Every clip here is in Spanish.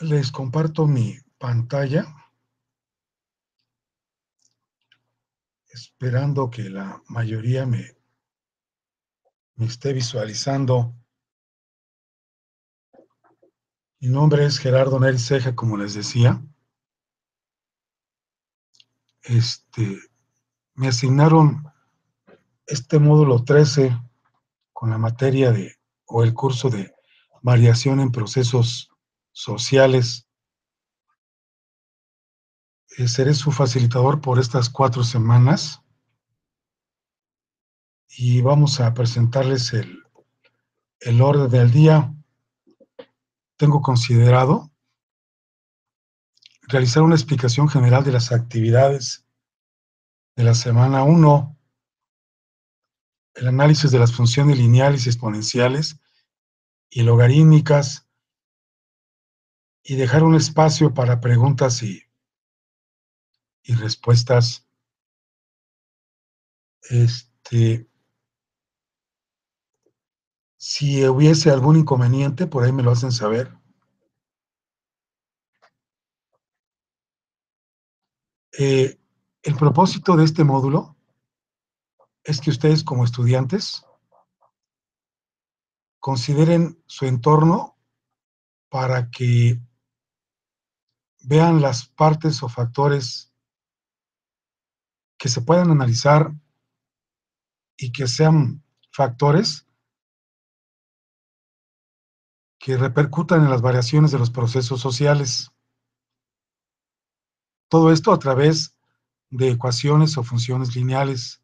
Les comparto mi pantalla, esperando que la mayoría me esté visualizando. Mi nombre es Gerardo Neri Ceja, como les decía. Me asignaron este módulo 13 con la materia o el curso de variación en procesos sociales. Seré su facilitador por estas 4 semanas y vamos a presentarles el orden del día. Tengo considerado realizar una explicación general de las actividades de la semana 1, el análisis de las funciones lineales y exponenciales y logarítmicas, y dejar un espacio para preguntas y respuestas. Si hubiese algún inconveniente, por ahí me lo hacen saber. El propósito de este módulo es que ustedes, como estudiantes, consideren su entorno para que vean las partes o factores que se puedan analizar y que sean factores que repercutan en las variaciones de los procesos sociales. Todo esto a través de ecuaciones o funciones lineales,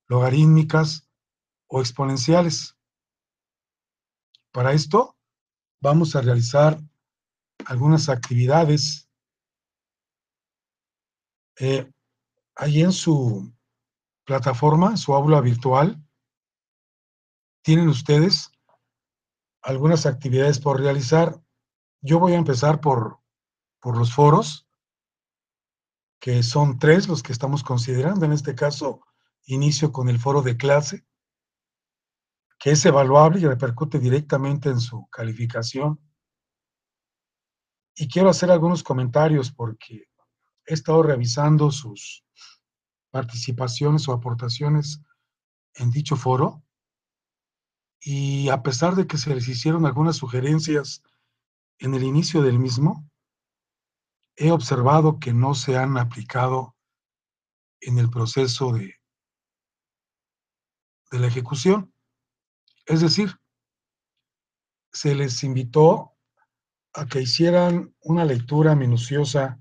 logarítmicas o exponenciales. Para esto, vamos a realizar algunas actividades. Ahí en su plataforma, su aula virtual, tienen ustedes algunas actividades por realizar. Yo voy a empezar por los foros, que son 3 los que estamos considerando. En este caso, inicio con el foro de clase, que es evaluable y repercute directamente en su calificación. Y quiero hacer algunos comentarios porque he estado revisando sus participaciones o aportaciones en dicho foro, y a pesar de que se les hicieron algunas sugerencias en el inicio del mismo, he observado que no se han aplicado en el proceso de la ejecución. Es decir, se les invitó a que hicieran una lectura minuciosa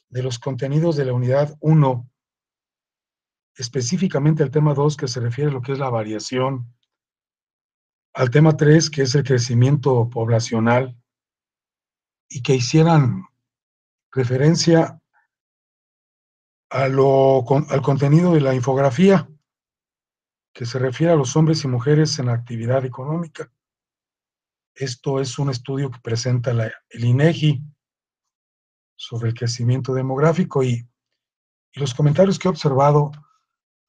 de los contenidos de la unidad 1, específicamente al tema 2, que se refiere a lo que es la variación, al tema 3, que es el crecimiento poblacional, y que hicieran referencia al contenido de la infografía, que se refiere a los hombres y mujeres en la actividad económica. Esto es un estudio que presenta el INEGI sobre el crecimiento demográfico, y los comentarios que he observado,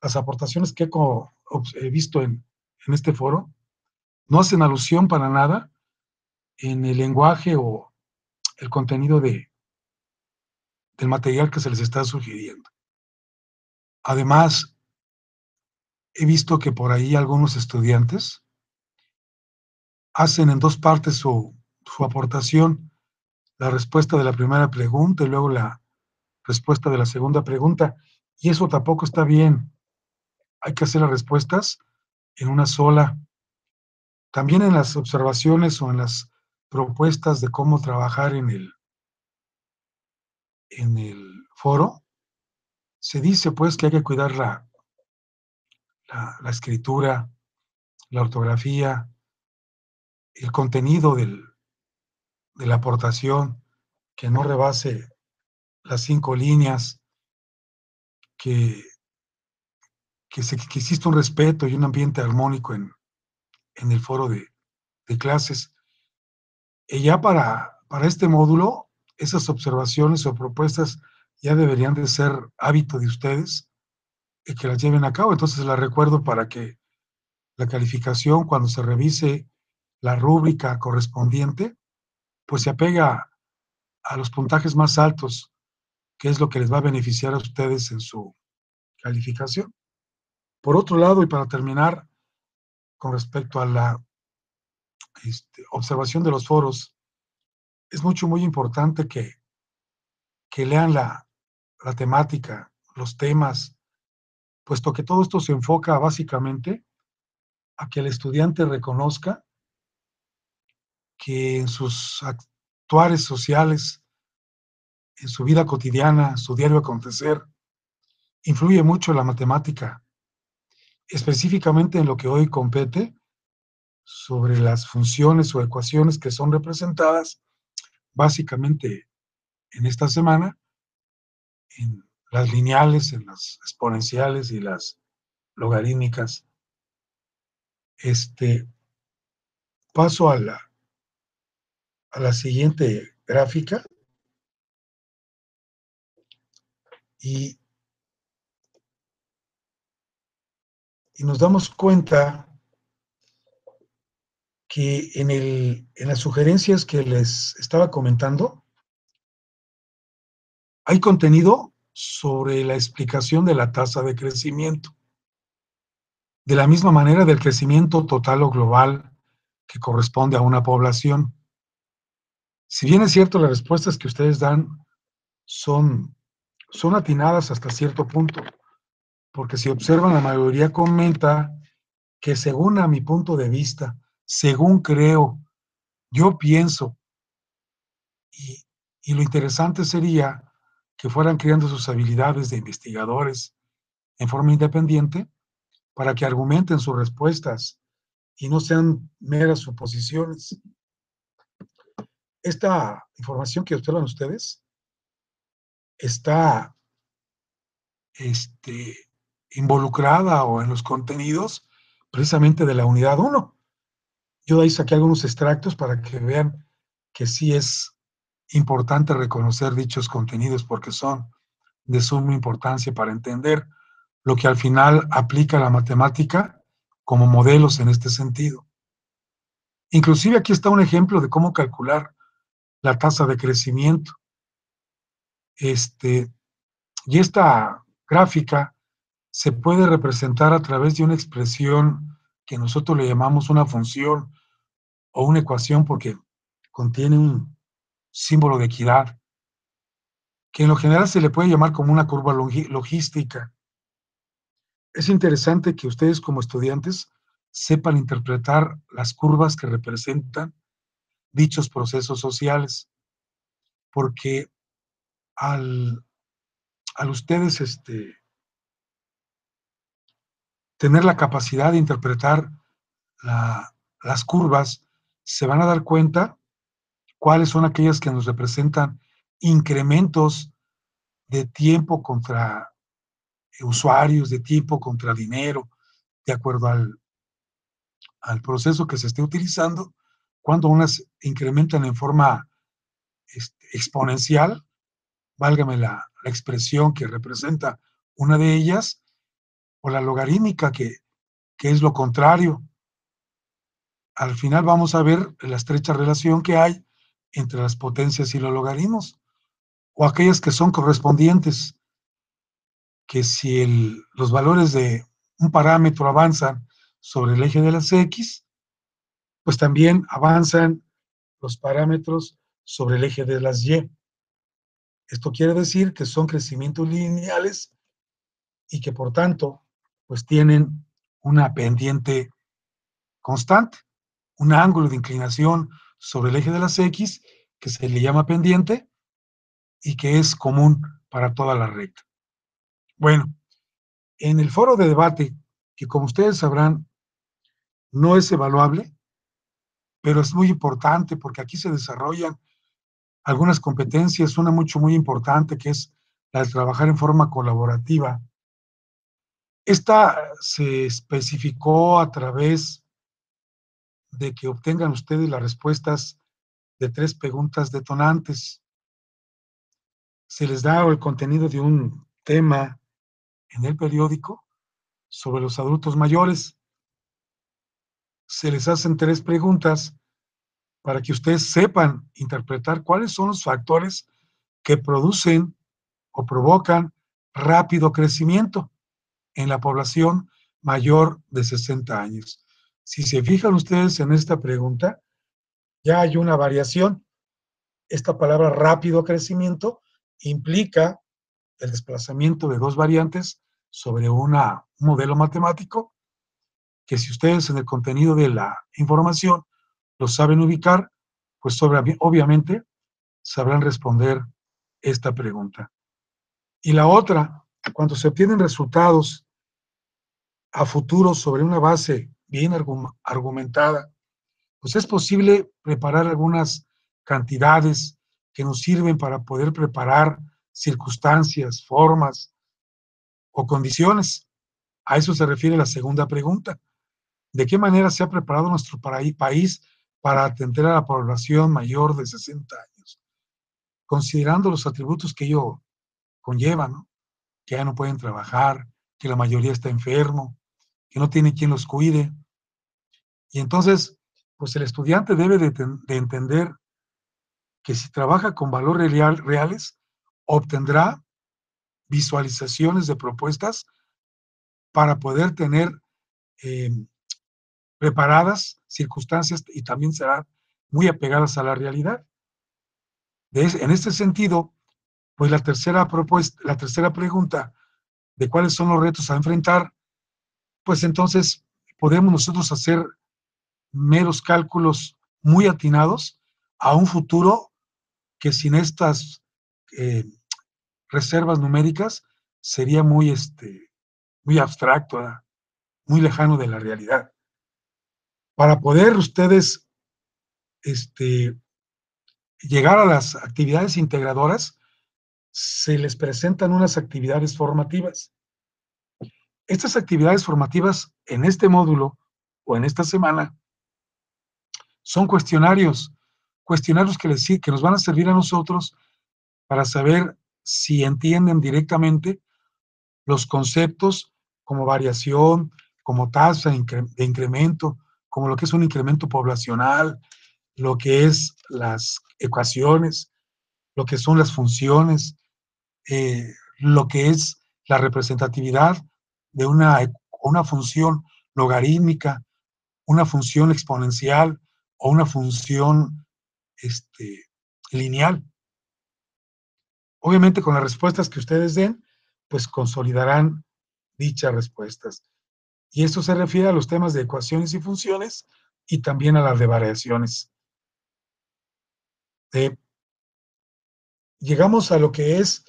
las aportaciones que he visto en este foro, no hacen alusión para nada en el lenguaje o el contenido del material que se les está sugiriendo. Además, he visto que por ahí algunos estudiantes hacen en 2 partes su aportación: la respuesta de la primera pregunta y luego la respuesta de la segunda pregunta, y eso tampoco está bien. Hay que hacer las respuestas en una sola. También en las observaciones o en las propuestas de cómo trabajar en el foro, se dice pues que hay que cuidar la escritura, la ortografía, el contenido de la aportación, que no rebase las 5 líneas, que que exista un respeto y un ambiente armónico en el foro de clases. Y ya para este módulo, esas observaciones o propuestas ya deberían de ser hábito de ustedes y que las lleven a cabo. Entonces las recuerdo para que la calificación, cuando se revise la rúbrica correspondiente, pues se apega a los puntajes más altos, que es lo que les va a beneficiar a ustedes en su calificación. Por otro lado, y para terminar, con respecto a la observación de los foros, es muy importante que lean la temática, los temas, puesto que todo esto se enfoca básicamente a que el estudiante reconozca que en sus actuares sociales, en su vida cotidiana, su diario acontecer, influye mucho la matemática, específicamente en lo que hoy compete sobre las funciones o ecuaciones que son representadas básicamente en esta semana en las lineales, en las exponenciales y las logarítmicas. Paso a la siguiente gráfica y, y nos damos cuenta que en las sugerencias que les estaba comentando, hay contenido sobre la explicación de la tasa de crecimiento, de la misma manera del crecimiento total o global que corresponde a una población. Si bien es cierto, las respuestas que ustedes dan son, son atinadas hasta cierto punto, porque si observan, la mayoría comenta que según a mi punto de vista, según creo, yo pienso, y, y lo interesante sería que fueran creando sus habilidades de investigadores en forma independiente para que argumenten sus respuestas y no sean meras suposiciones. Esta información que observan ustedes está este, involucrada o en los contenidos precisamente de la unidad 1. Yo de ahí saqué algunos extractos para que vean que sí es importante reconocer dichos contenidos porque son de suma importancia para entender lo que al final aplica la matemática como modelos en este sentido. Inclusive aquí está un ejemplo de cómo calcular la tasa de crecimiento. Y esta gráfica se puede representar a través de una expresión que nosotros le llamamos una función o una ecuación porque contiene un símbolo de equidad, que en lo general se le puede llamar como una curva logística. Es interesante que ustedes como estudiantes sepan interpretar las curvas que representan dichos procesos sociales, porque al, al ustedes tener la capacidad de interpretar las curvas, se van a dar cuenta cuáles son aquellas que nos representan incrementos de tiempo contra usuarios, de tiempo contra dinero, de acuerdo al proceso que se esté utilizando, cuando unas incrementan en forma exponencial, válgame la expresión que representa una de ellas, o la logarítmica, que es lo contrario. Al final vamos a ver la estrecha relación que hay entre las potencias y los logaritmos, o aquellas que son correspondientes, que si los valores de un parámetro avanzan sobre el eje de las X, pues también avanzan los parámetros sobre el eje de las Y. Esto quiere decir que son crecimientos lineales y que por tanto, pues tienen una pendiente constante, un ángulo de inclinación sobre el eje de las X que se le llama pendiente y que es común para toda la recta. Bueno, en el foro de debate, que como ustedes sabrán, no es evaluable, pero es muy importante porque aquí se desarrollan algunas competencias, una muy importante que es la de trabajar en forma colaborativa. Esta se especificó a través de que obtengan ustedes las respuestas de 3 preguntas detonantes. Se les da el contenido de un tema en el periódico sobre los adultos mayores. Se les hacen 3 preguntas para que ustedes sepan interpretar cuáles son los factores que producen o provocan rápido crecimiento en la población mayor de 60 años. Si se fijan ustedes en esta pregunta, ya hay una variación. Esta palabra rápido crecimiento implica el desplazamiento de dos variantes sobre un modelo matemático que si ustedes en el contenido de la información lo saben ubicar, pues obviamente sabrán responder esta pregunta. Y la otra, cuando se obtienen resultados a futuro sobre una base bien argumentada, pues es posible preparar algunas cantidades que nos sirven para poder preparar circunstancias, formas o condiciones. A eso se refiere la segunda pregunta. ¿De qué manera se ha preparado nuestro país para atender a la población mayor de 60 años? Considerando los atributos que ello conlleva, ¿no? Que ya no pueden trabajar, que la mayoría está enfermo, que no tiene quien los cuide. Y entonces, pues el estudiante debe de entender que si trabaja con valores reales, obtendrá visualizaciones de propuestas para poder tener eh, preparadas circunstancias y también serán muy apegadas a la realidad. En este sentido, pues la tercera pregunta de cuáles son los retos a enfrentar, pues entonces podemos nosotros hacer meros cálculos muy atinados a un futuro que sin estas eh, reservas numéricas sería muy abstracto, ¿verdad? Muy lejano de la realidad. Para poder ustedes llegar a las actividades integradoras, se les presentan unas actividades formativas. Estas actividades formativas en este módulo o en esta semana son cuestionarios que nos van a servir a nosotros para saber si entienden directamente los conceptos como variación, como tasa de incremento, como lo que es un incremento poblacional, lo que es las ecuaciones, lo que son las funciones, lo que es la representatividad de una función logarítmica, una función exponencial o una función lineal. Obviamente con las respuestas que ustedes den, pues consolidarán dichas respuestas. Y esto se refiere a los temas de ecuaciones y funciones y también a las de variaciones. Llegamos a lo que es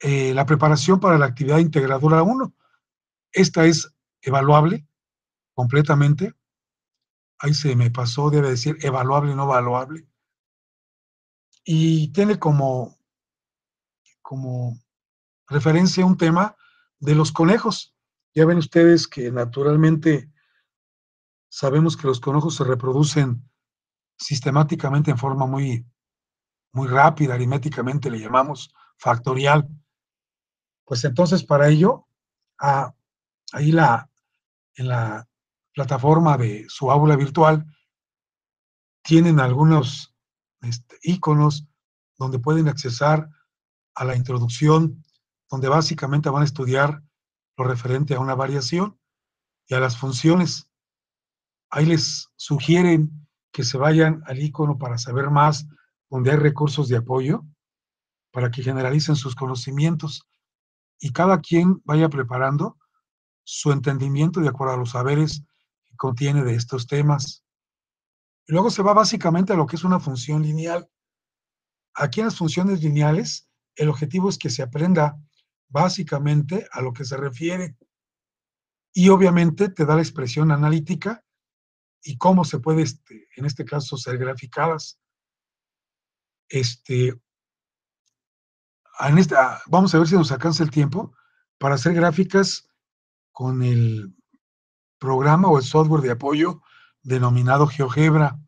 la preparación para la actividad integradora 1. Esta es evaluable completamente. Ahí se me pasó, debe decir evaluable, no evaluable. Y tiene como referencia un tema de los conejos. Ya ven ustedes que naturalmente sabemos que los conejos se reproducen sistemáticamente en forma muy rápida, aritméticamente le llamamos factorial. Pues entonces para ello, ahí en la plataforma de su aula virtual, tienen algunos iconos donde pueden accesar a la introducción, donde básicamente van a estudiar lo referente a una variación y a las funciones. Ahí les sugieren que se vayan al icono para saber más, donde hay recursos de apoyo, para que generalicen sus conocimientos y cada quien vaya preparando su entendimiento de acuerdo a los saberes que contiene de estos temas. Y luego se va básicamente a lo que es una función lineal. Aquí en las funciones lineales, el objetivo es que se aprenda básicamente a lo que se refiere y obviamente te da la expresión analítica y cómo se puede, en este caso, ser graficadas. Vamos a ver si nos alcanza el tiempo para hacer gráficas con el programa o el software de apoyo denominado GeoGebra.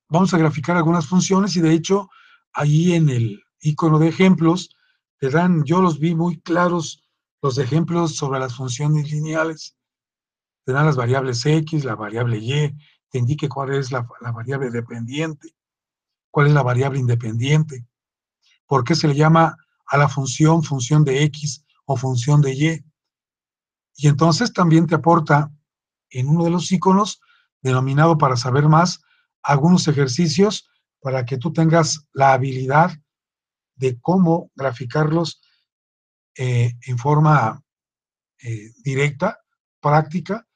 Vamos a graficar algunas funciones y de hecho ahí en el icono de ejemplos yo los vi muy claros los ejemplos sobre las funciones lineales. te dan las variables X, la variable Y, te indique cuál es la variable dependiente, cuál es la variable independiente, por qué se le llama a la función función de X o función de Y. Y entonces también te aporta en uno de los iconos, denominado para saber más, algunos ejercicios para que tú tengas la habilidad de cómo graficarlos en forma directa, práctica,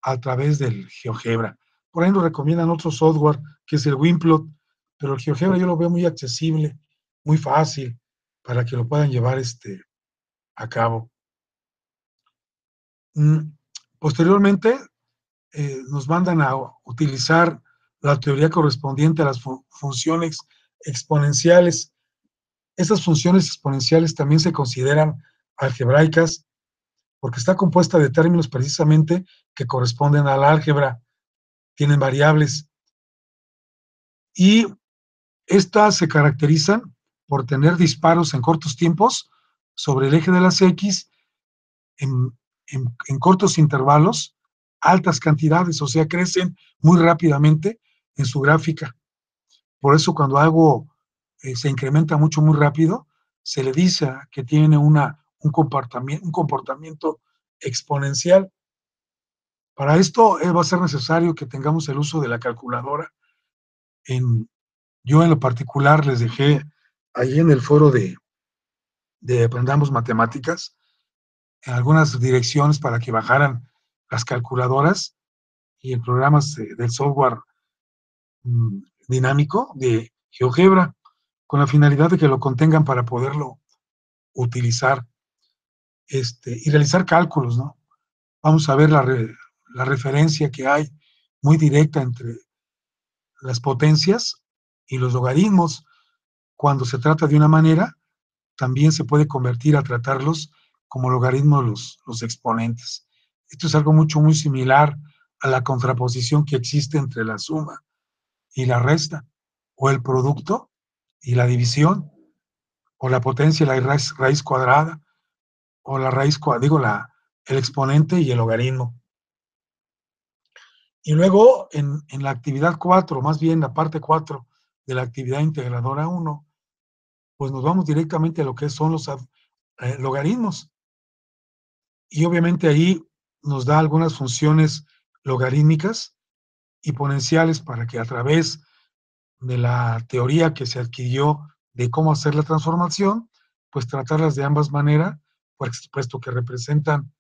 a través del GeoGebra. Por ahí nos recomiendan otro software que es el Winplot, pero el GeoGebra yo lo veo muy accesible, muy fácil para que lo puedan llevar a cabo. Posteriormente, nos mandan a utilizar la teoría correspondiente a las funciones exponenciales. Esas funciones exponenciales también se consideran algebraicas porque está compuesta de términos precisamente que corresponden al álgebra, tienen variables y estas se caracterizan por tener disparos en cortos tiempos sobre el eje de las X en, en cortos intervalos, altas cantidades, o sea, crecen muy rápidamente en su gráfica. Por eso cuando algo se incrementa mucho, muy rápido, se le dice que tiene un comportamiento exponencial. Para esto va a ser necesario que tengamos el uso de la calculadora. Yo en lo particular les dejé ahí en el foro de Aprendamos Matemáticas algunas direcciones para que bajaran las calculadoras y el programa del software dinámico de GeoGebra, con la finalidad de que lo contengan para poderlo utilizar y realizar cálculos, ¿no? Vamos a ver la referencia que hay muy directa entre las potencias y los logaritmos. Cuando se trata de una manera, también se puede convertir a tratarlos como logaritmos los exponentes. Esto es algo muy similar a la contraposición que existe entre la suma y la resta, o el producto y la división, o la potencia y la raíz cuadrada, o la raíz cuadrada, el exponente y el logaritmo. Y luego en la actividad 4, más bien la parte 4 de la actividad integradora 1, pues nos vamos directamente a lo que son los logaritmos. Y obviamente ahí nos da algunas funciones logarítmicas y exponenciales para que a través de la teoría que se adquirió de cómo hacer la transformación, pues tratarlas de ambas maneras, puesto que representan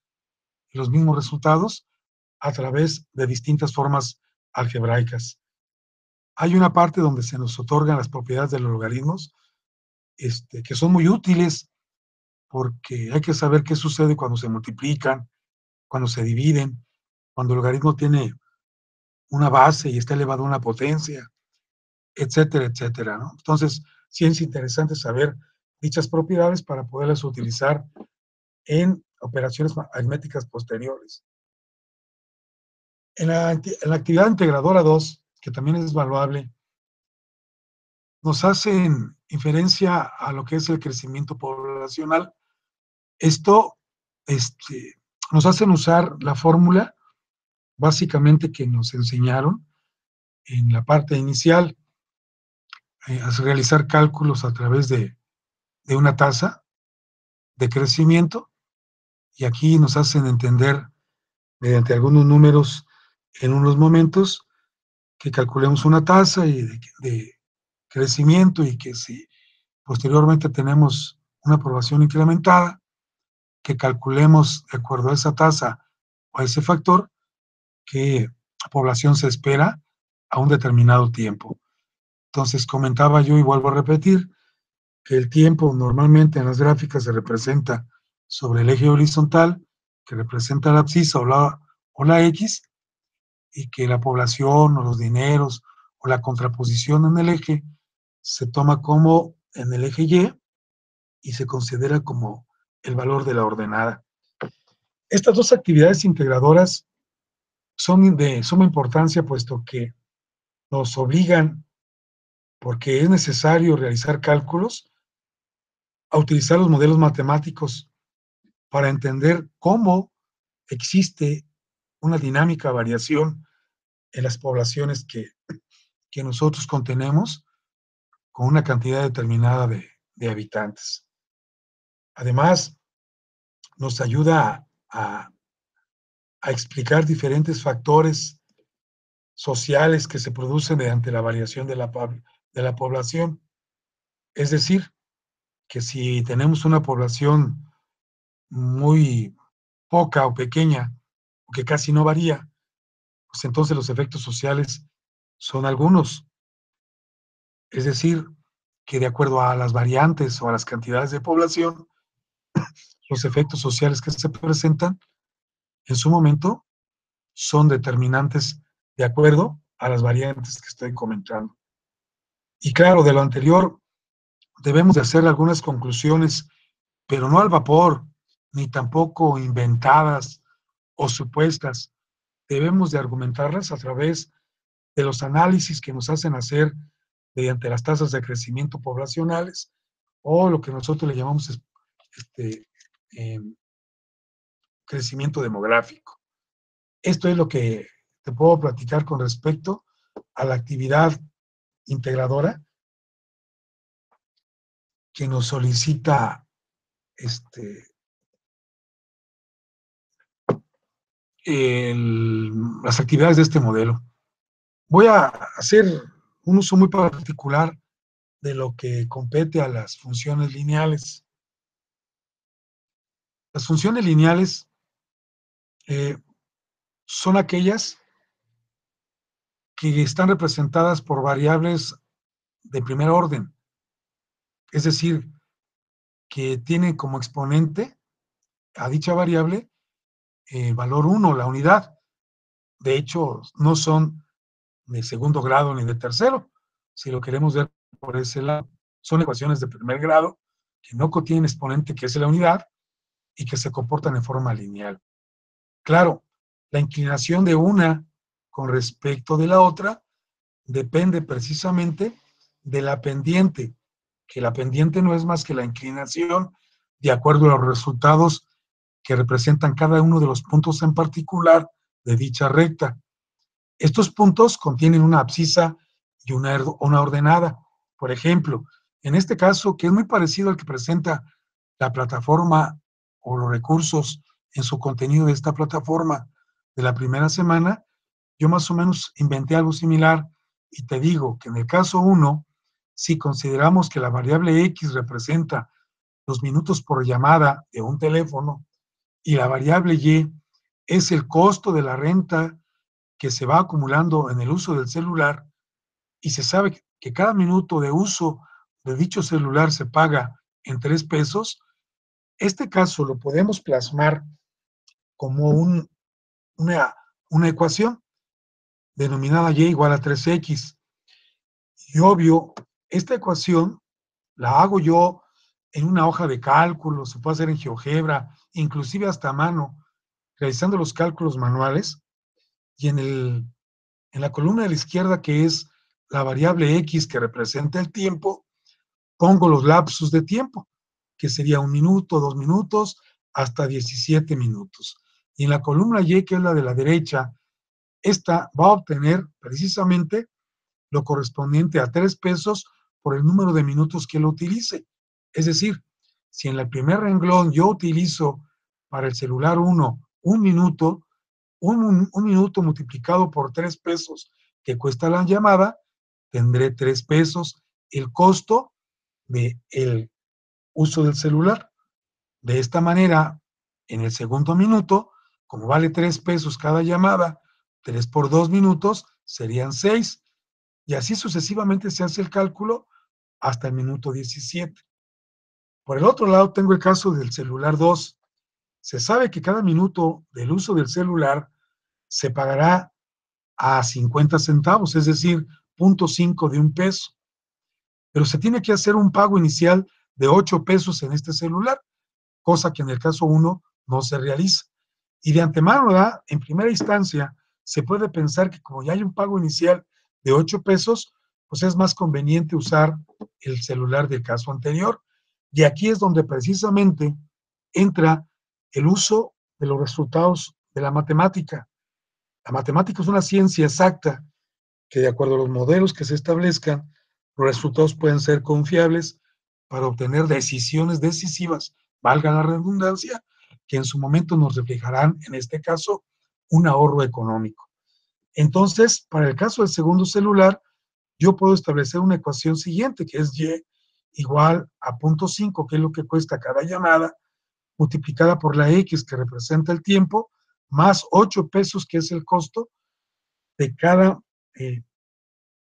los mismos resultados a través de distintas formas algebraicas. Hay una parte donde se nos otorgan las propiedades de los logaritmos, que son muy útiles porque hay que saber qué sucede cuando se multiplican, cuando se dividen, cuando el logaritmo tiene una base y está elevado a una potencia, etcétera, etcétera, ¿no? Entonces, sí es interesante saber dichas propiedades para poderlas utilizar en operaciones aritméticas posteriores. En la actividad integradora 2, que también es valuable, nos hacen inferencia a lo que es el crecimiento poblacional. Esto nos hacen usar la fórmula básicamente que nos enseñaron en la parte inicial, a realizar cálculos a través de una tasa de crecimiento, y aquí nos hacen entender mediante algunos números en unos momentos que calculemos una tasa de crecimiento y que si posteriormente tenemos una población incrementada, que calculemos de acuerdo a esa tasa o a ese factor qué población se espera a un determinado tiempo. Entonces comentaba yo y vuelvo a repetir que el tiempo normalmente en las gráficas se representa sobre el eje horizontal, que representa la abscisa o la X, y que la población o los dineros o la contraposición en el eje se toma como en el eje y se considera como el valor de la ordenada. Estas dos actividades integradoras son de suma importancia, puesto que nos obligan, porque es necesario realizar cálculos, a utilizar los modelos matemáticos para entender cómo existe una dinámica variación en las poblaciones que nosotros contenemos con una cantidad determinada de habitantes. Además, nos ayuda a explicar diferentes factores sociales que se producen mediante la variación de la población. Es decir, que si tenemos una población muy poca o pequeña, o que casi no varía, pues entonces los efectos sociales son algunos. Es decir, que de acuerdo a las variantes o a las cantidades de población, los efectos sociales que se presentan en su momento son determinantes de acuerdo a las variantes que estoy comentando. Y claro, de lo anterior debemos de hacer algunas conclusiones, pero no al vapor, ni tampoco inventadas o supuestas. Debemos de argumentarlas a través de los análisis que nos hacen hacer mediante las tasas de crecimiento poblacionales o lo que nosotros le llamamos este, eh, crecimiento demográfico. Esto es lo que te puedo platicar con respecto a la actividad integradora que nos solicita las actividades de este modelo. Voy a hacer un uso muy particular de lo que compete a las funciones lineales. Las funciones lineales eh, son aquellas que están representadas por variables de primer orden, es decir, que tienen como exponente a dicha variable valor 1, la unidad. De hecho, no son de segundo grado ni de tercero, si lo queremos ver por ese lado. Son ecuaciones de primer grado que no contienen exponente, que es la unidad, y que se comportan en forma lineal. Claro, la inclinación de una con respecto de la otra depende precisamente de la pendiente, que la pendiente no es más que la inclinación de acuerdo a los resultados que representan cada uno de los puntos en particular de dicha recta. Estos puntos contienen una abscisa y una ordenada. Por ejemplo, en este caso, que es muy parecido al que presenta la plataforma o los recursos en su contenido de esta plataforma de la primera semana, yo más o menos inventé algo similar y te digo que en el caso 1, si consideramos que la variable X representa los minutos por llamada de un teléfono y la variable Y es el costo de la renta que se va acumulando en el uso del celular y se sabe que cada minuto de uso de dicho celular se paga en 3 pesos, este caso lo podemos plasmar como una, una ecuación denominada y igual a 3x. Y obvio, esta ecuación la hago yo en una hoja de cálculo, se puede hacer en GeoGebra, inclusive hasta a mano, realizando los cálculos manuales, y en la columna de la izquierda, que es la variable X que representa el tiempo, pongo los lapsos de tiempo, que sería 1 minuto, 2 minutos, hasta 17 minutos. Y en la columna Y, que es la de la derecha, esta va a obtener precisamente lo correspondiente a 3 pesos por el número de minutos que lo utilice. Es decir, si en el primer renglón yo utilizo para el celular 1 un minuto, un minuto multiplicado por 3 pesos que cuesta la llamada, tendré 3 pesos el costo del uso del celular. De esta manera, en el segundo minuto, como vale 3 pesos cada llamada, 3 por 2 minutos serían 6. Y así sucesivamente se hace el cálculo hasta el minuto 17. Por el otro lado, tengo el caso del celular 2. Se sabe que cada minuto del uso del celular se pagará a 50 centavos, es decir, 0.5 de un peso. Pero se tiene que hacer un pago inicial de 8 pesos en este celular, cosa que en el caso 1 no se realiza. Y de antemano, ¿verdad? En primera instancia, se puede pensar que como ya hay un pago inicial de 8 pesos, pues es más conveniente usar el celular del caso anterior. Y aquí es donde precisamente entra el uso de los resultados de la matemática. La matemática es una ciencia exacta que, de acuerdo a los modelos que se establezcan, los resultados pueden ser confiables para obtener decisiones decisivas, valga la redundancia, que en su momento nos reflejarán, en este caso, un ahorro económico. Entonces, para el caso del segundo celular, yo puedo establecer una ecuación siguiente, que es y igual a 0.5, que es lo que cuesta cada llamada, multiplicada por la x, que representa el tiempo, más 8 pesos, que es el costo de cada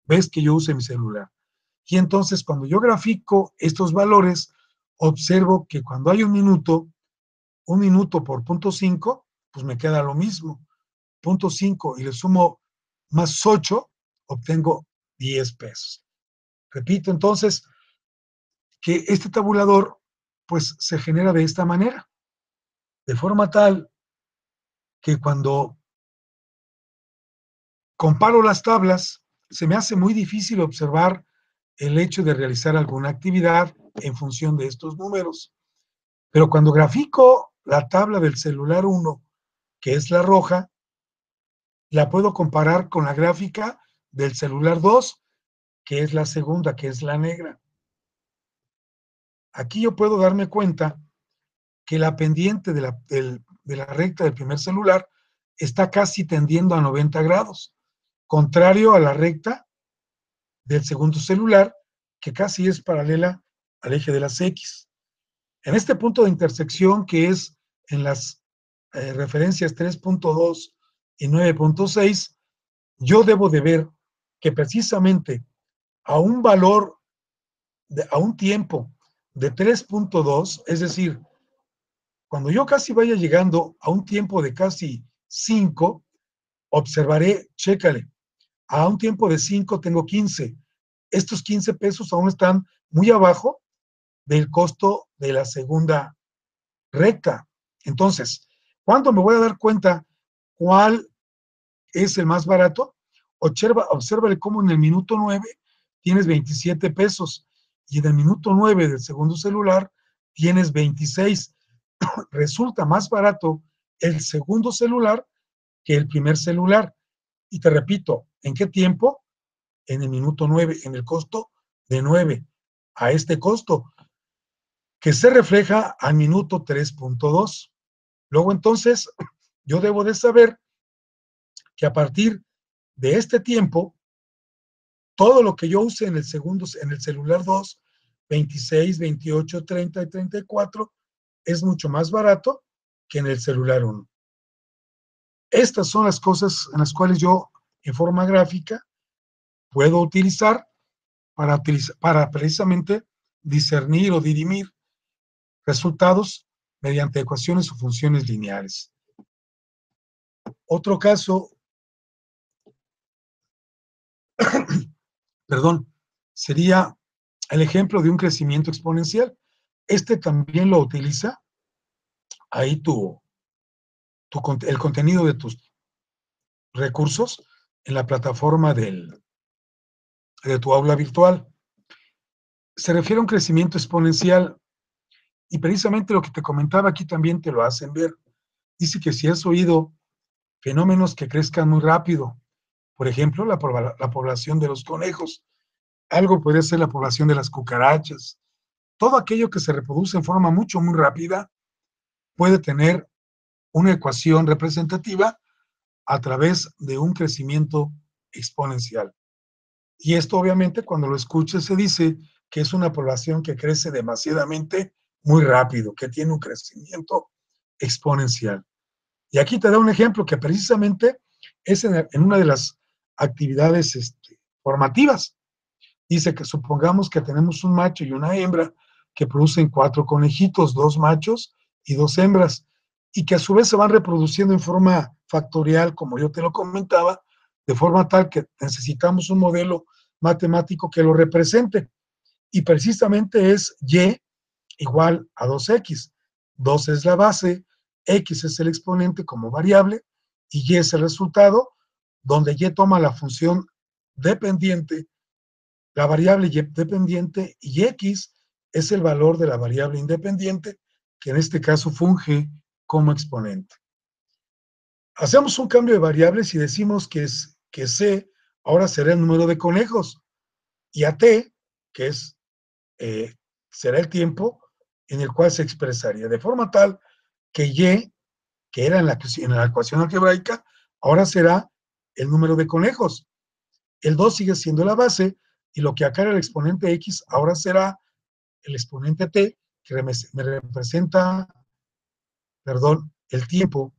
vez que yo use mi celular. Y entonces, cuando yo grafico estos valores, observo que cuando hay un minuto por 0.5, pues me queda lo mismo. 0.5 y le sumo más 8, obtengo 10 pesos. Repito entonces que este tabulador pues se genera de esta manera, de forma tal que cuando comparo las tablas, se me hace muy difícil observar el hecho de realizar alguna actividad en función de estos números. Pero cuando grafico la tabla del celular 1, que es la roja, la puedo comparar con la gráfica del celular 2, que es la segunda, que es la negra. Aquí yo puedo darme cuenta que la pendiente de la recta del primer celular está casi tendiendo a 90 grados, contrario a la recta del segundo celular, que casi es paralela al eje de las X. En este punto de intersección, que es en las referencias 3.2 y 9.6, yo debo de ver que precisamente a un valor, a un tiempo de 3.2, es decir, cuando yo casi vaya llegando a un tiempo de casi 5, observaré, chécale, a un tiempo de 5 tengo 15. Estos 15 pesos aún están muy abajo del costo de la segunda recta. Entonces, ¿cuándo me voy a dar cuenta cuál es el más barato? Obsérvale cómo en el minuto 9 tienes 27 pesos y en el minuto 9 del segundo celular tienes 26. Resulta más barato el segundo celular que el primer celular. Y te repito, ¿en qué tiempo? En el minuto 9, en el costo de 9, a este costo, que se refleja al minuto 3.2. Luego entonces, yo debo de saber que a partir de este tiempo, todo lo que yo use en el segundo, en el celular 2, 26, 28, 30 y 34, es mucho más barato que en el celular 1. Estas son las cosas en las cuales yo, en forma gráfica, puedo utilizar para precisamente discernir o dirimir resultados mediante ecuaciones o funciones lineales. Otro caso, perdón, sería el ejemplo de un crecimiento exponencial. Este también lo utiliza ahí el contenido de tus recursos en la plataforma de tu aula virtual. Se refiere a un crecimiento exponencial y precisamente lo que te comentaba aquí también te lo hacen ver. Dice que si has oído fenómenos que crezcan muy rápido, por ejemplo, la población de los conejos, algo puede ser la población de las cucarachas, todo aquello que se reproduce en forma muy rápida puede tener una ecuación representativa a través de un crecimiento exponencial. Y esto obviamente cuando lo escuches se dice que es una población que crece demasiadamente muy rápido, que tiene un crecimiento exponencial. Y aquí te da un ejemplo que precisamente es en una de las actividades formativas. Dice que supongamos que tenemos un macho y una hembra que producen 4 conejitos, 2 machos y 2 hembras, y que a su vez se van reproduciendo en forma factorial, como yo te lo comentaba, de forma tal que necesitamos un modelo matemático que lo represente. Y precisamente es y igual a 2x. 2 es la base, x es el exponente como variable, y y es el resultado, donde y toma la función dependiente, la variable y dependiente, y x es el valor de la variable independiente, que en este caso funge como exponente. Hacemos un cambio de variables y decimos que C ahora será el número de conejos y a T, que es, será el tiempo en el cual se expresaría, de forma tal que Y, que era en la ecuación algebraica, ahora será el número de conejos. El 2 sigue siendo la base y lo que acá era el exponente X ahora será el exponente T, que me representa, perdón, el tiempo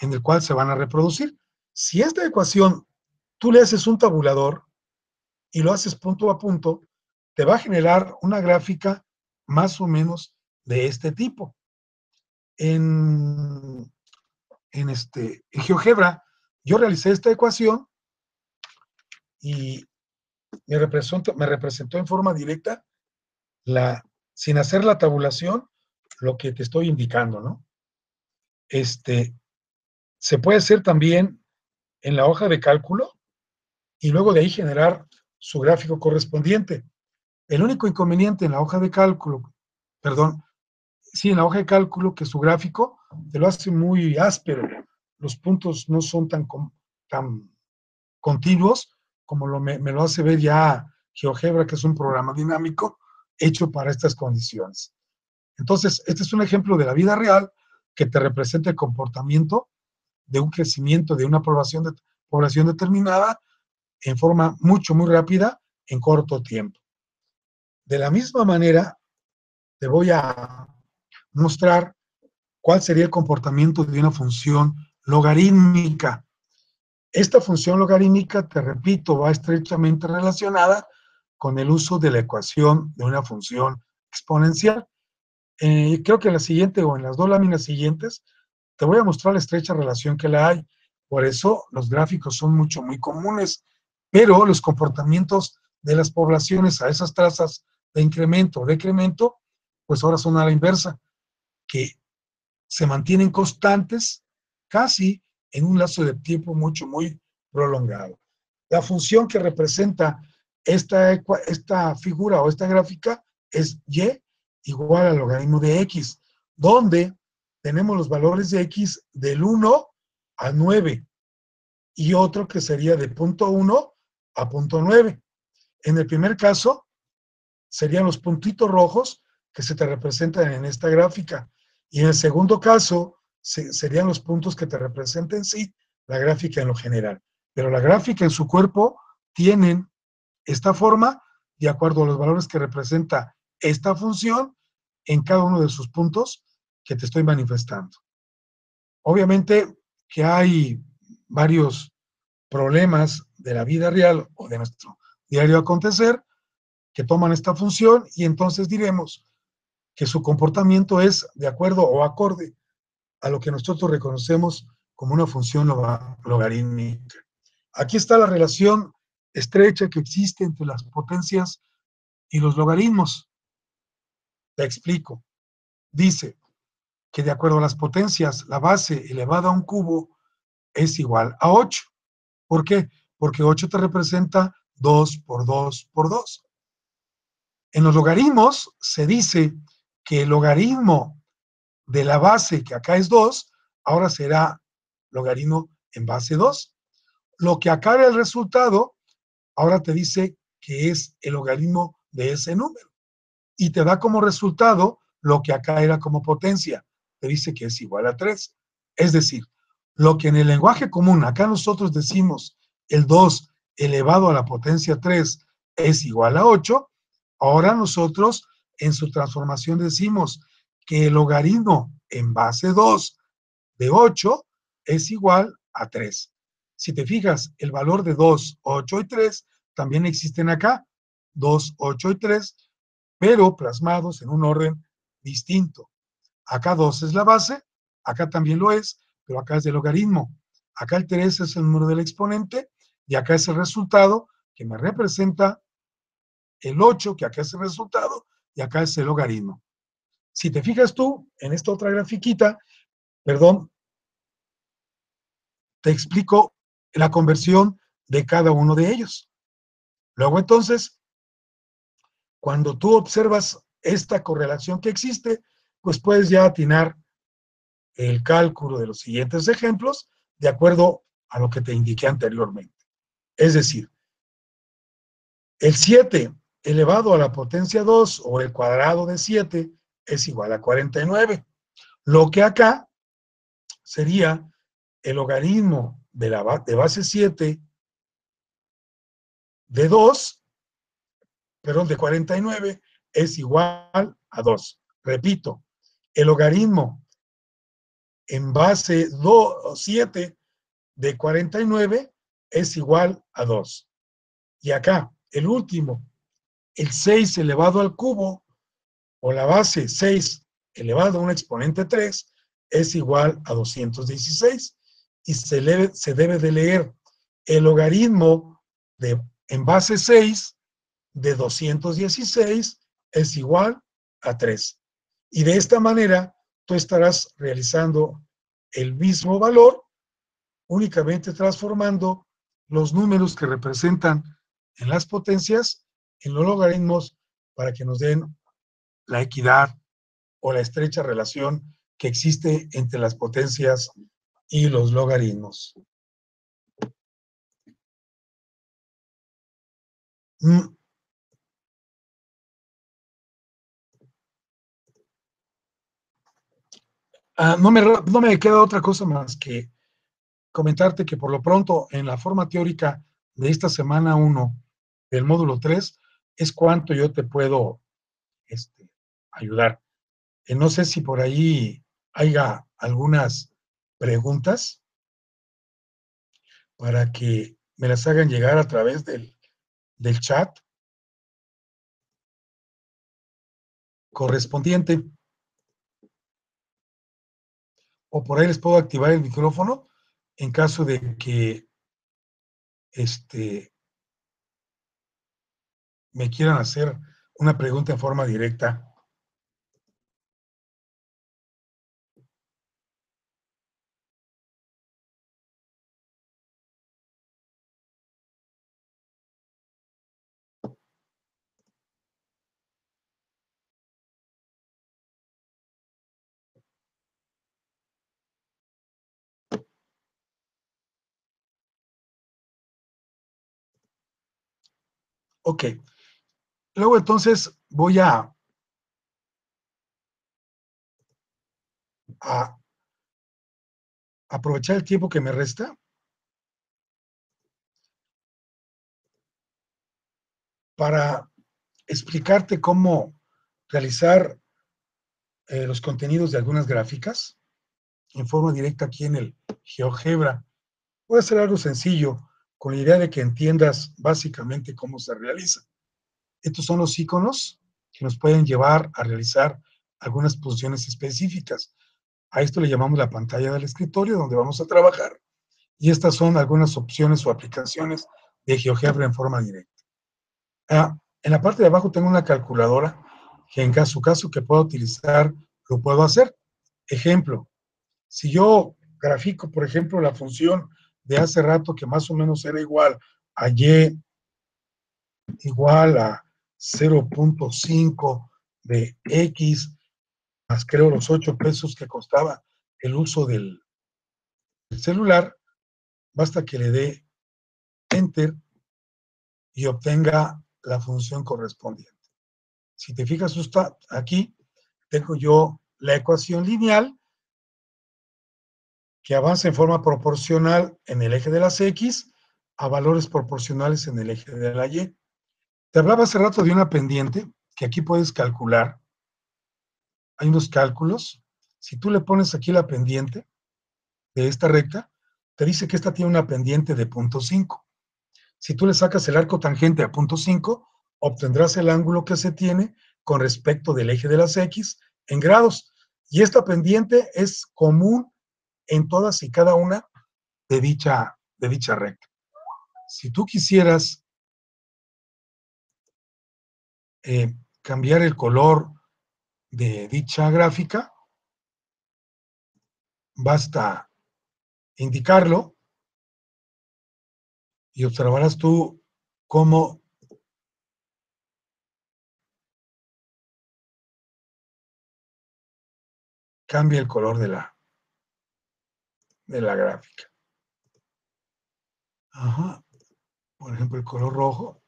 en el cual se van a reproducir. Si esta ecuación tú le haces un tabulador y lo haces punto a punto, te va a generar una gráfica más o menos de este tipo. En GeoGebra, yo realicé esta ecuación y me representó en forma directa, sin hacer la tabulación, lo que te estoy indicando, ¿no? Se puede hacer también en la hoja de cálculo y luego de ahí generar su gráfico correspondiente. El único inconveniente en la hoja de cálculo, perdón, sí, en la hoja de cálculo, que su gráfico te lo hace muy áspero. Los puntos no son tan continuos como me lo hace ver ya GeoGebra, que es un programa dinámico hecho para estas condiciones. Entonces, este es un ejemplo de la vida real que te representa el comportamiento de un crecimiento de una población determinada en forma muy rápida en corto tiempo. De la misma manera, te voy a mostrar cuál sería el comportamiento de una función logarítmica. Esta función logarítmica, te repito, va estrechamente relacionada con el uso de la ecuación de una función exponencial. Creo que en la siguiente o en las dos láminas siguientes te voy a mostrar la estrecha relación que la hay. Por eso los gráficos son muy comunes, pero los comportamientos de las poblaciones a esas trazas de incremento o decremento, pues ahora son a la inversa, que se mantienen constantes casi en un lazo de tiempo muy prolongado. La función que representa esta figura o esta gráfica es Y igual al logaritmo de X, donde tenemos los valores de X del 1 a 9 y otro que sería de punto 1 a punto 9. En el primer caso, serían los puntitos rojos que se te representan en esta gráfica. Y en el segundo caso, serían los puntos que te representen, sí, la gráfica en lo general. Pero la gráfica en su cuerpo tienen esta forma de acuerdo a los valores que representa esta función en cada uno de sus puntos que te estoy manifestando. Obviamente que hay varios problemas de la vida real o de nuestro diario acontecer que toman esta función y entonces diremos que su comportamiento es de acuerdo o acorde a lo que nosotros reconocemos como una función logarítmica. Aquí está la relación estrecha que existe entre las potencias y los logaritmos. Te explico. Dice que de acuerdo a las potencias, la base elevada a un cubo es igual a 8. ¿Por qué? Porque 8 te representa 2 por 2 por 2. En los logaritmos se dice que el logaritmo de la base, que acá es 2, ahora será logaritmo en base 2. Lo que acá era el resultado, ahora te dice que es el logaritmo de ese número. Y te da como resultado lo que acá era como potencia. Te dice que es igual a 3. Es decir, lo que en el lenguaje común, acá nosotros decimos el 2 elevado a la potencia 3 es igual a 8, ahora nosotros en su transformación decimos que el logaritmo en base 2 de 8 es igual a 3. Si te fijas, el valor de 2, 8 y 3 también existen acá, 2, 8 y 3, pero plasmados en un orden distinto. Acá 2 es la base, acá también lo es, pero acá es de logaritmo. Acá el 3 es el número del exponente y acá es el resultado que me representa el 8, que acá es el resultado, y acá es el logaritmo. Si te fijas tú en esta otra grafiquita, perdón, te explico la conversión de cada uno de ellos. Luego entonces, cuando tú observas esta correlación que existe, pues puedes ya atinar el cálculo de los siguientes ejemplos de acuerdo a lo que te indiqué anteriormente. Es decir, el 7 elevado a la potencia 2 o el cuadrado de 7 es igual a 49. Lo que acá sería el logaritmo de base 7 de 2, perdón, de 49 es igual a 2. Repito, el logaritmo en base 7 de 49 es igual a 2. Y acá, el último, el 6 elevado al cubo, o la base 6 elevado a un exponente 3, es igual a 216. Y se debe de leer el logaritmo en base 6 de 216 es igual a 3. Y de esta manera, tú estarás realizando el mismo valor, únicamente transformando los números que representan en las potencias en los logaritmos para que nos den la equidad o la estrecha relación que existe entre las potencias y los logaritmos. No me queda otra cosa más que comentarte que por lo pronto en la forma teórica de esta semana 1 del módulo 3 es cuánto yo te puedo ayudar. No sé si por ahí haya algunas preguntas para que me las hagan llegar a través del chat correspondiente, o por ahí les puedo activar el micrófono en caso de que me quieran hacer una pregunta en forma directa. Ok. Luego entonces voy a aprovechar el tiempo que me resta para explicarte cómo realizar los contenidos de algunas gráficas en forma directa aquí en el GeoGebra. Voy a hacer algo sencillo con la idea de que entiendas básicamente cómo se realiza. Estos son los iconos que nos pueden llevar a realizar algunas funciones específicas. A esto le llamamos la pantalla del escritorio donde vamos a trabajar. Y estas son algunas opciones o aplicaciones de GeoGebra en forma directa. En la parte de abajo tengo una calculadora que en caso que pueda utilizar, lo puedo hacer. Ejemplo, si yo grafico, por ejemplo, la función de hace rato que más o menos era igual a y igual a 0.5 de x, más creo los 8 pesos que costaba el uso del celular, basta que le dé enter y obtenga la función correspondiente. Si te fijas justo aquí, tengo yo la ecuación lineal que avanza en forma proporcional en el eje de las X a valores proporcionales en el eje de la Y. Te hablaba hace rato de una pendiente que aquí puedes calcular. Hay unos cálculos. Si tú le pones aquí la pendiente de esta recta, te dice que esta tiene una pendiente de 0.5. Si tú le sacas el arco tangente a 0.5, obtendrás el ángulo que se tiene con respecto del eje de las X en grados. Y esta pendiente es común en todas y cada una de dicha recta. Si tú quisieras cambiar el color de dicha gráfica, basta indicarlo y observarás tú cómo cambia el color de la gráfica. Ajá. Por ejemplo, el color rojo.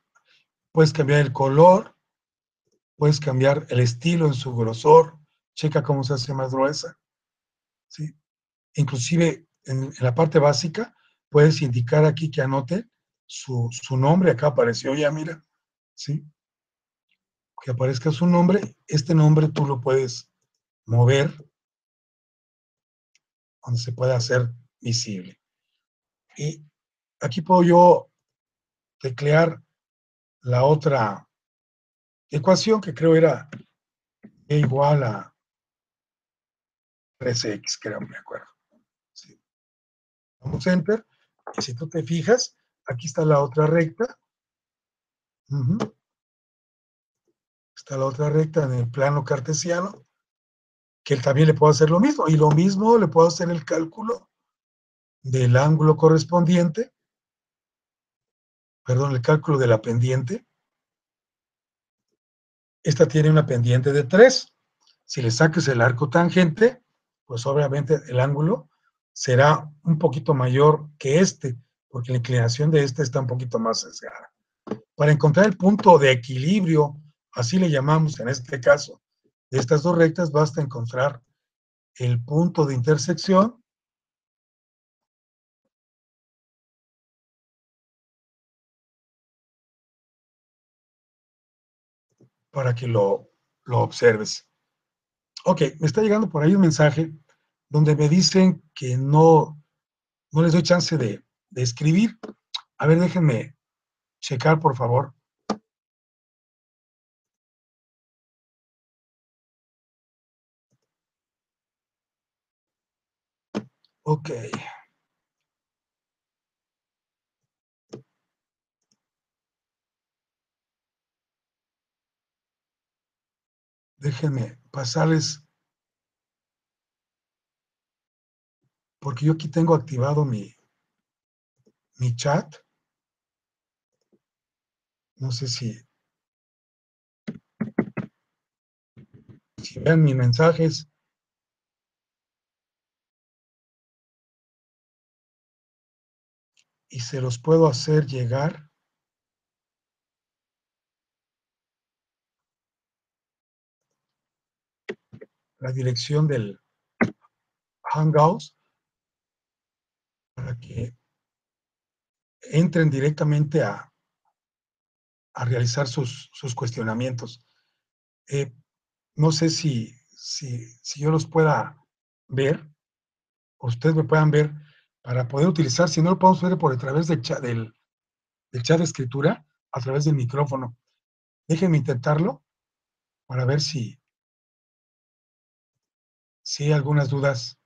Puedes cambiar el color, puedes cambiar el estilo en su grosor. Checa cómo se hace más gruesa. ¿Sí? Inclusive en la parte básica puedes indicar aquí que anote su nombre. Acá apareció ya, mira. ¿Sí? Que aparezca su nombre. Este nombre tú lo puedes mover donde se pueda hacer visible. Y aquí puedo yo teclear la otra ecuación que creo era E igual a 3x, creo, me acuerdo. Sí. Vamos a enter. Y si tú te fijas, aquí está la otra recta. Está la otra recta en el plano cartesiano, que también le puedo hacer lo mismo. Y lo mismo le puedo hacer el cálculo del ángulo correspondiente, perdón, el cálculo de la pendiente. Esta tiene una pendiente de 3. Si le saques el arco tangente, pues obviamente el ángulo será un poquito mayor que este, porque la inclinación de este está un poquito más sesgada. Para encontrar el punto de equilibrio, así le llamamos en este caso, de estas dos rectas, basta encontrar el punto de intersección para que lo observes. Ok, me está llegando por ahí un mensaje donde me dicen que no les doy chance de escribir. A ver, déjenme checar, por favor. Ok, déjenme pasarles, porque yo aquí tengo activado mi chat. No sé si vean mis mensajes y se los puedo hacer llegar. La dirección del Hangouts para que entren directamente a realizar sus cuestionamientos. Eh, no sé si yo los pueda ver, o ustedes me puedan ver, para poder utilizar, si no lo podemos ver por a través del chat de escritura, a través del micrófono. Déjenme intentarlo para ver si hay algunas dudas.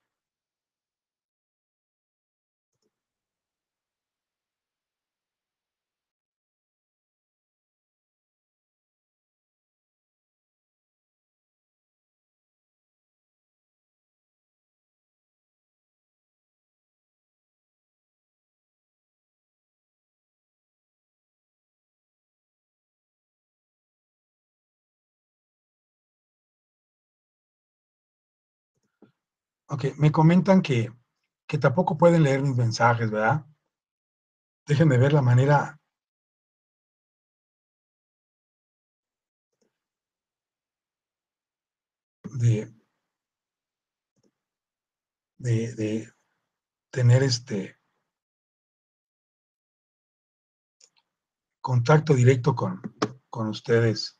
Ok, me comentan que tampoco pueden leer mis mensajes, ¿verdad? Déjenme ver la manera de, de tener contacto directo con ustedes.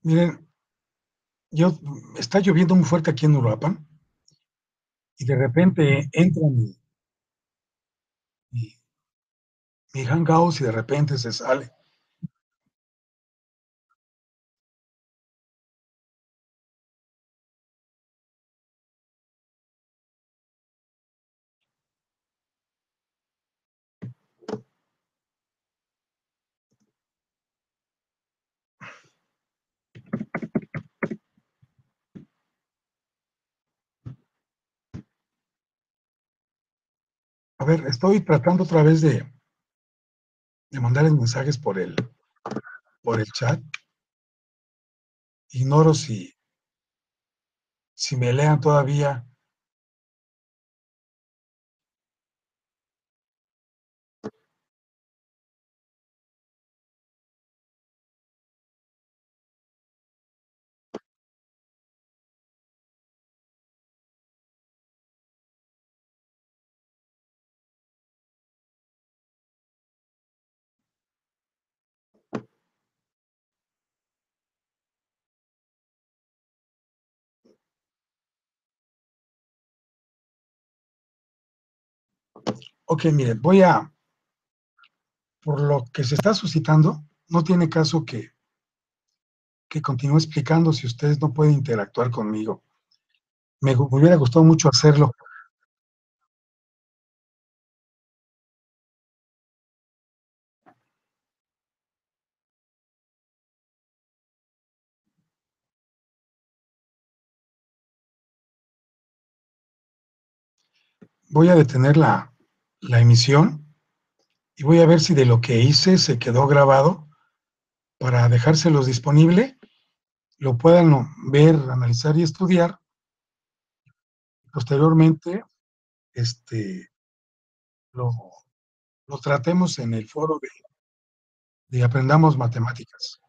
Miren, yo está lloviendo muy fuerte aquí en Uruapan y de repente entra mi, mi Hangouts y de repente se sale. A ver, estoy tratando otra vez de mandarles mensajes por el chat. Ignoro si me lean todavía. Ok, miren, por lo que se está suscitando, no tiene caso que continúe explicando si ustedes no pueden interactuar conmigo. Me hubiera gustado mucho hacerlo. Voy a detener la emisión y voy a ver si de lo que hice se quedó grabado para dejárselos disponible, lo puedan ver, analizar y estudiar. Posteriormente, este, lo, lo tratemos en el foro de Aprendamos Matemáticas.